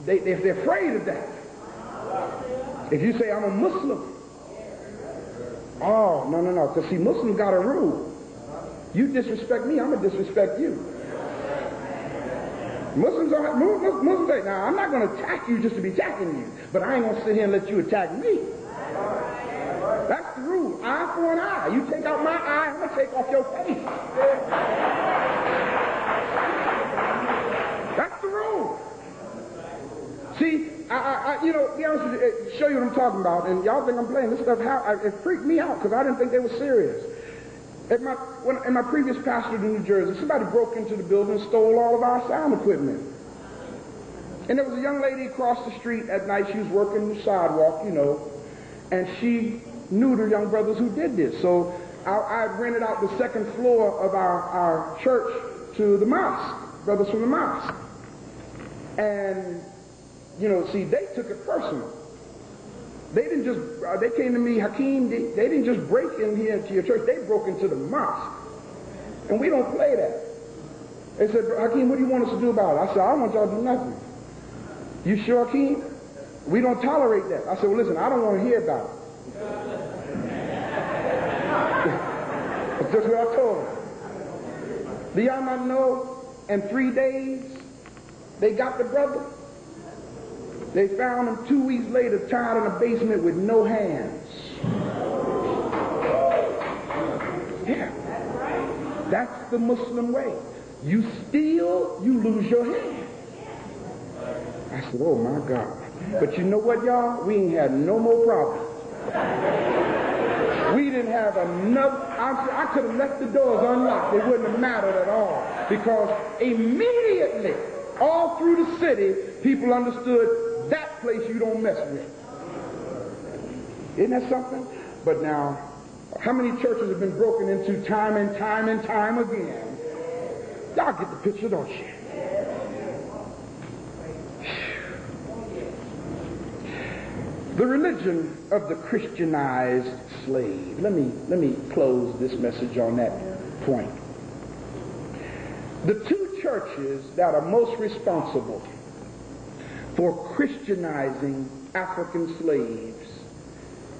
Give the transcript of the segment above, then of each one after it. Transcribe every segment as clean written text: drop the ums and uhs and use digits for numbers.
they're afraid of that. If you say, I'm a Muslim, oh, no, because see, Muslims got a rule. You disrespect me, I'm going to disrespect you. Muslims say, now, I'm not going to attack you just to be attacking you, but I ain't going to sit here and let you attack me. That's the rule. Eye for an eye. You take out my eye, I'm going to take off your face. That's the rule. See, be honest with you, show you what I'm talking about, and y'all think I'm playing this stuff. It freaked me out because I didn't think they were serious. In my previous pastorate in New Jersey, somebody broke into the building and stole all of our sound equipment. And there was a young lady across the street at night. She was working the sidewalk, and she knew the young brothers who did this. So I rented out the second floor of our church to the mosque, brothers from the mosque. And, see, they took it personal. They didn't just, they came to me, Hakeem, they didn't just break in here to your church, they broke into the mosque. And we don't play that. They said, Hakeem, what do you want us to do about it? I said, I don't want y'all to do nothing. You sure, Hakeem? We don't tolerate that. I said, well, listen, I don't want to hear about it. That's just what I told them. Do y'all not know, in 3 days, they got the brother? They found him 2 weeks later tied in a basement with no hands. Yeah. That's the Muslim way. You steal, you lose your hand. I said, oh my God. But you know what, y'all? We ain't had no more problems. We didn't have enough. I could have left the doors unlocked. It wouldn't have mattered at all. Because immediately, all through the city, people understood that place you don't mess with. Isn't that something? But now, how many churches have been broken into time and time and time again? Y'all get the picture, don't you? The religion of the Christianized slave. Let me close this message on that point. The two churches that are most responsible for Christianizing African slaves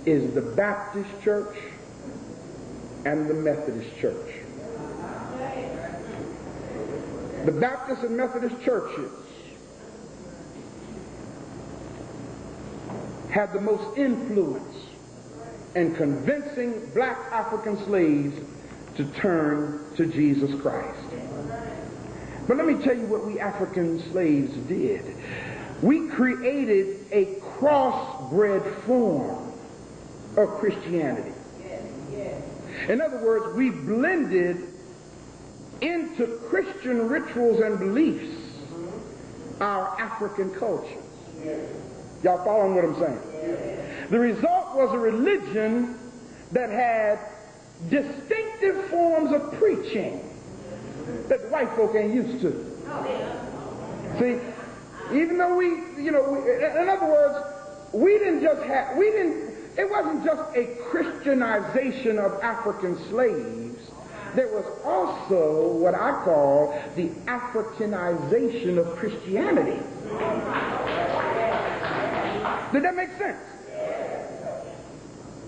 is the Baptist Church and the Methodist Church. The Baptist and Methodist churches had the most influence in convincing black African slaves to turn to Jesus Christ. But let me tell you what we African slaves did. We created a crossbred form of Christianity. In other words, we blended into Christian rituals and beliefs our African culture. Y'all following what I'm saying? The result was a religion that had distinctive forms of preaching that the white folk ain't used to. See, even though in other words, it wasn't just a Christianization of African slaves. There was also what I call the Africanization of Christianity. Did that make sense?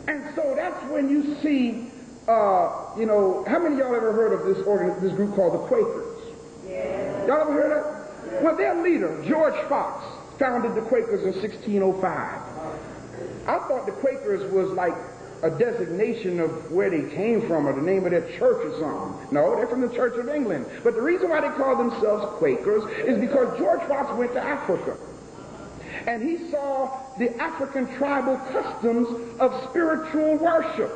And so that's when you see, how many of y'all ever heard of this group called the Quakers? Y'all ever heard of it? Well, their leader, George Fox, founded the Quakers in 1605. I thought the Quakers was like a designation of where they came from or the name of their church or something. No, they're from the Church of England. But the reason why they call themselves Quakers is because George Fox went to Africa. And he saw the African tribal customs of spiritual worship.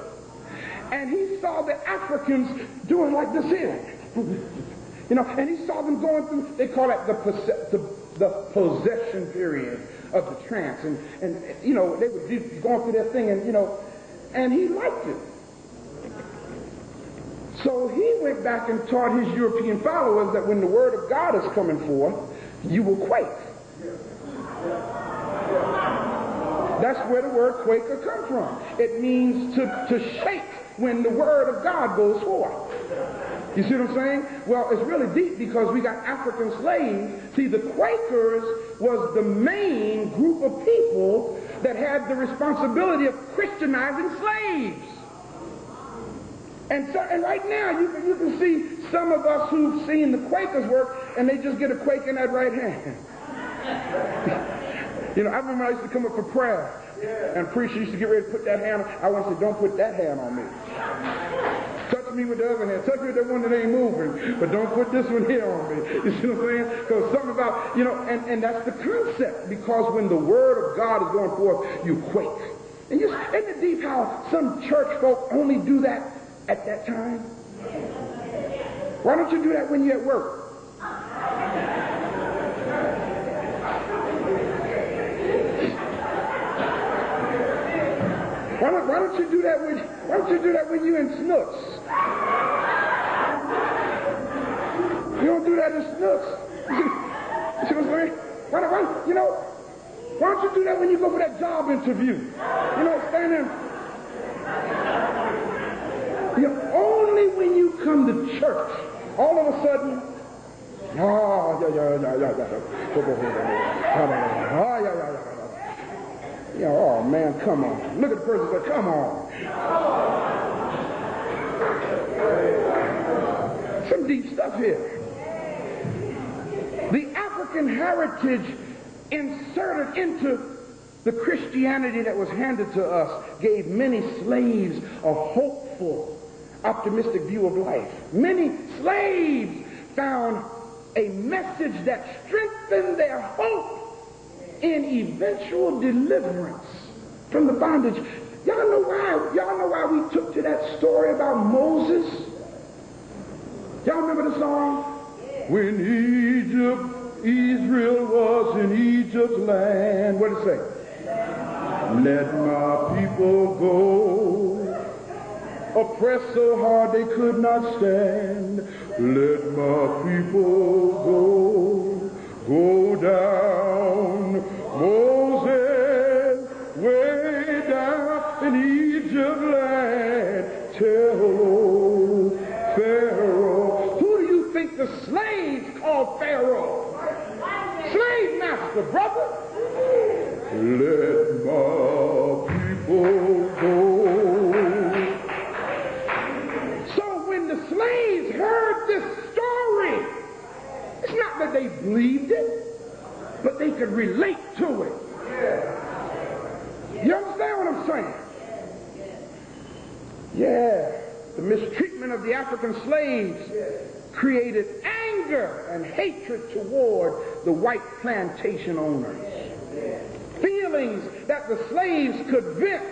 And he saw the Africans doing like this here. And he saw them going through, they call it the possession period of the trance. And they would be going through their thing and he liked it. So he went back and taught his European followers that when the word of God is coming forth, you will quake. That's where the word Quaker comes from. It means to shake when the word of God goes forth. You see what I'm saying? Well, it's really deep because we got African slaves. See, the Quakers was the main group of people that had the responsibility of Christianizing slaves. And right now, you can see some of us who've seen the Quakers work, and they just get a quake in that right hand. You know, I remember I used to come up for prayer, and preacher used to get ready to put that hand on. I want to say, don't put that hand on me. Touch me with the other hand. Touch me with the one that ain't moving, but don't put this one here on me. You see what I'm saying? Because something about, you know, and that's the concept. Because when the word of God is going forth, you quake. And isn't it deep how some church folk only do that at that time? Why don't you do that when you're at work? Why don't you do that when you're in Snooks? You don't do that in Snooks. You see what I'm saying? Why don't you do that when you go for that job interview? You know, stand there. You know, only when you come to church, all of a sudden, oh man, come on. Look at the person and say, come on. Some deep stuff here. The African heritage inserted into the Christianity that was handed to us gave many slaves a hopeful, optimistic view of life. Many slaves found a message that strengthened their hope in eventual deliverance from the bondage. Y'all know why we took to that story about Moses? Y'all remember the song? When Israel was in Egypt's land. What did it say? Let my people go, oppressed so hard they could not stand. Let my people go down. Moses, way down in Egypt land, tell Pharaoh. Who do you think the slaves called Pharaoh? Slave master, brother. Let my people go. So when the slaves heard this story, it's not that they believed it, but they could relate to it. You understand what I'm saying? Yeah. The mistreatment of the African slaves created anger and hatred toward the white plantation owners. Feelings that the slaves could vent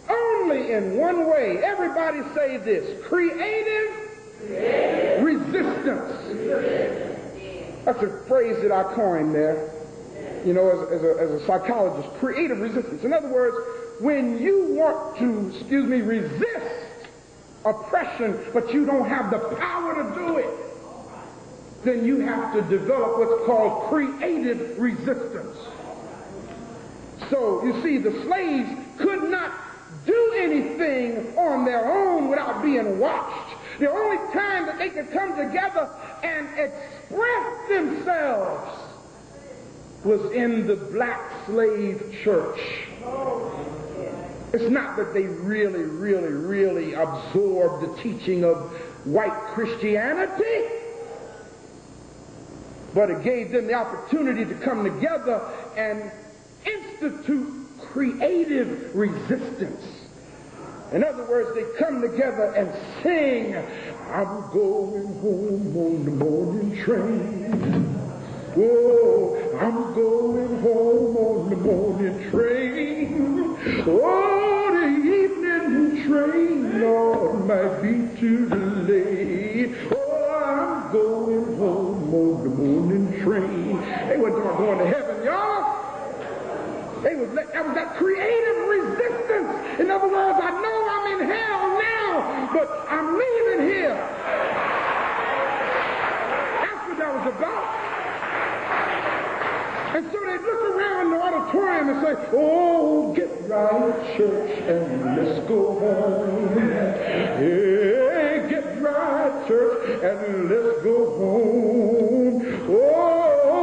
only in one way. Everybody say this: creative resistance. That's a phrase that I coined there, you know, as a psychologist. Creative resistance. In other words, when you want to, resist oppression, but you don't have the power to do it, then you have to develop what's called creative resistance. So, you see, the slaves could not do anything on their own without being watched. The only time that they could come together and express themselves was in the black slave church. It's not that they really absorbed the teaching of white Christianity, but it gave them the opportunity to come together and institute creative resistance. In other words, they come together and sing, I'm going home on the morning train. Oh, I'm going home on the morning train. Oh, the evening train, Lord, might be too late. Oh, I'm going home on the morning train. They wasn't going to heaven, y'all. That was that creative resistance. In other words, I know I'm in hell now, but I'm leaving here. That's what that was about. And so they look around the auditorium and say, oh, get right, church, and let's go home. Hey, get right. right, church, and let's go home. Oh,